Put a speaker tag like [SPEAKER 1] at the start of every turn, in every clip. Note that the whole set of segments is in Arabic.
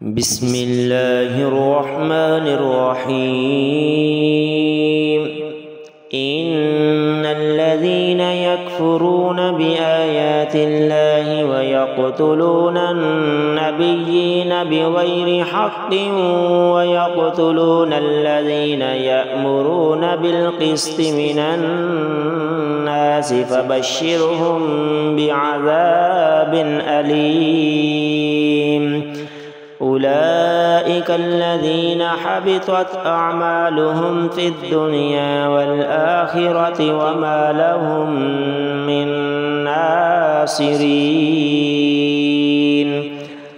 [SPEAKER 1] بسم الله الرحمن الرحيم. إن الذين يكفرون بآيات الله ويقتلون النبيين بغير حق ويقتلون الذين يأمرون بالقسط من الناس فبشرهم بعذاب أليم. أولئك الذين حبطت أعمالهم في الدنيا والآخرة وما لهم من ناصرين.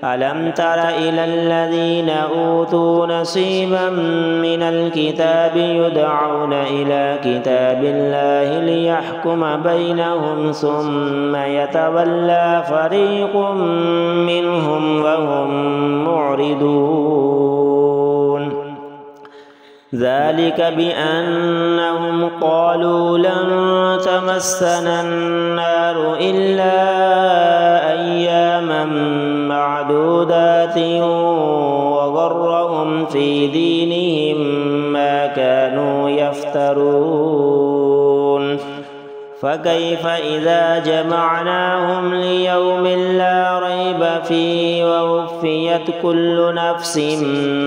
[SPEAKER 1] ألم تر إلى الذين أوتوا نصيبا من الكتاب يدعون إلى كتاب الله ليحكم بينهم ثم يتولى فريق منهم وهم معرضون. ذلك بأنهم قالوا لن تمسنا النار إلا أياما معدودات وغرهم في دينهم ما كانوا يفترون. فكيف إذا جمعناهم ليوم لا ريب فيه ووفيت كل نفس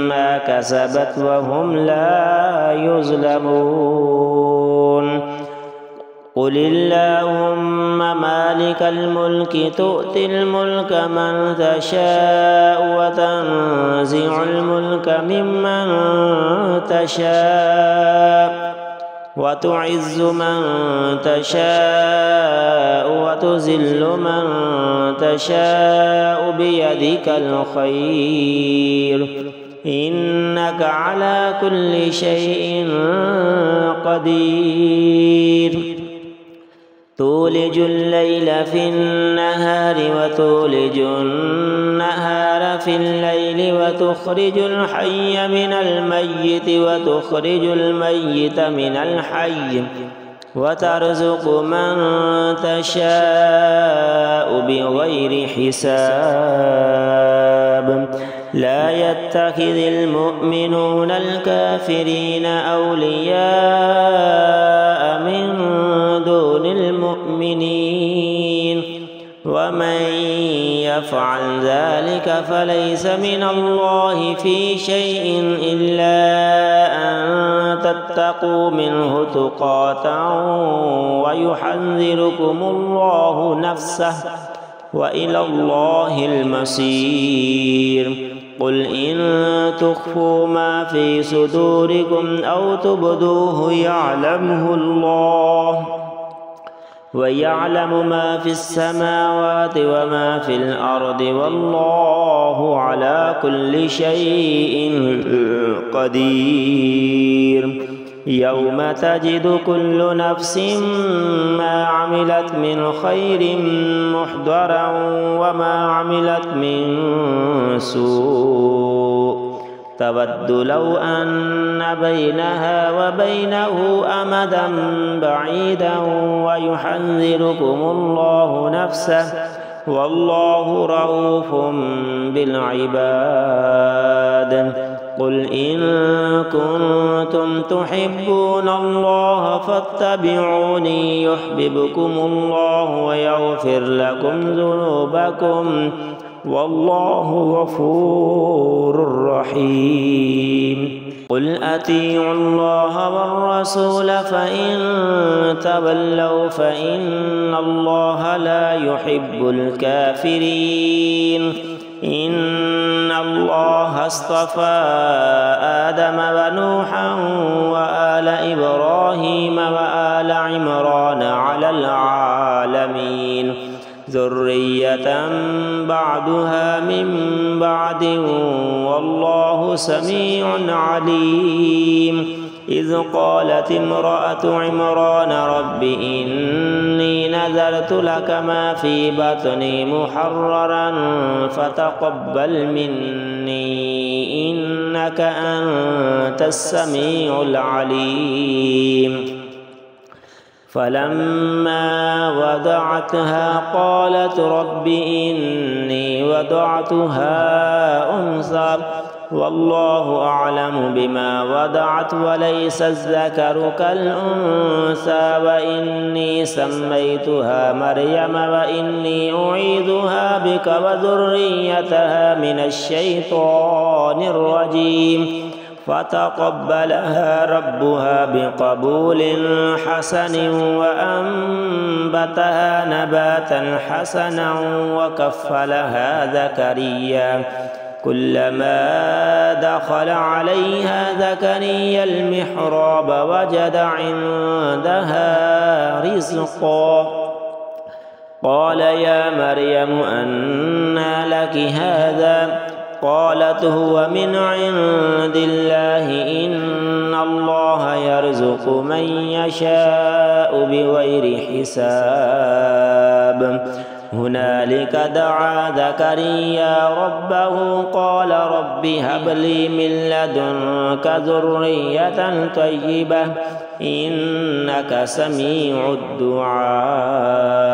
[SPEAKER 1] ما كسبت وهم لا يظلمون. قل اللهم مالك الملك تؤتي الملك من تشاء وتنزع الملك ممن تشاء وتعز من تشاء وتذل من تشاء بيدك الخير إنك على كل شيء قدير. تولج الليل في النهار وتولج النهار في الليل وتخرج الحي من الميت وتخرج الميت من الحي وترزق من تشاء بغير حساب. لا يتخذ المؤمنون الكافرين أولياء من دون المؤمنين ومن يفعل ذلك فليس من الله في شيء إلا أن تتقوا منه تقاة ويحذركم الله نفسه وإلى الله المصير. قل إن تخفوا ما في صدوركم أو تبدوه يعلمه الله ويعلم ما في السماوات وما في الأرض والله على كل شيء قدير. يوم تجد كل نفس ما عملت من خير محضرا وما عملت من سوء تود لو أن بينها وبينه أمدا بعيدا ويحذركم الله نفسه والله رؤوف بالعباد. قل إن كنتم تحبون الله فاتبعوني يحببكم الله ويغفر لكم ذنوبكم والله غفور رحيم. قل أطيعوا الله والرسول فإن تولوا فإن الله لا يحب الكافرين. إن الله اصطفى آدم ونوحا وآل إبراهيم وآل عمران على العالمين ذرية بعضها من بعد والله سميع عليم. إذ قالت امرأة عمران رب إني نذرت لك ما في بطني محررا فتقبل مني إنك أنت السميع العليم. فلما وضعتها قالت رب إني وضعتها أنثى والله أعلم بما وضعت وليس الذكر كالأنثى وإني سميتها مريم وإني أعيذها بك وذريتها من الشيطان الرجيم فتقبلها ربها بقبول حسن وأنبتها نباتا حسنا وكفلها زكريا كلما دخل عليها زكريا المحراب وجد عندها رزقا قال يا مريم أنى لك هذا قالت هو من عند الله إن الله يرزق من يشاء بغير حساب هنالك دعا زكريا ربه قال رب هب لي من لدنك ذرية طيبة إنك سميع الدعاء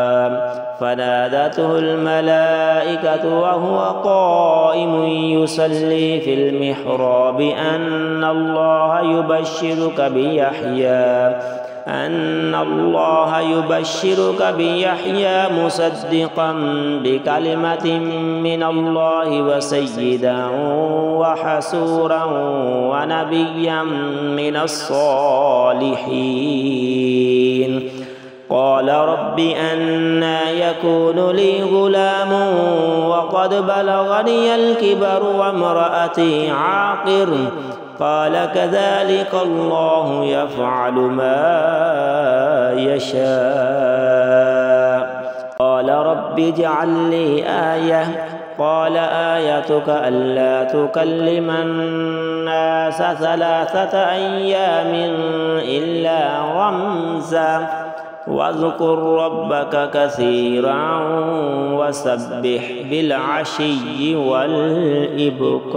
[SPEAKER 1] فنادته الملائكة وهو قائم يصلي في المحراب أن الله يبشرك بيحيى مصدقا بكلمة من الله وسيدا وحسورا ونبيا من الصالحين قال رب أنى يكون لي غلام وقد بلغني الكبر وامرأتي عاقر قال كذلك الله يفعل ما يشاء قال رب اجعل لي آية قال آيتك ألا تكلم الناس 3 أيام إلا رمزا واذكر ربك كثيرا وسبح بالعشي والإبكار.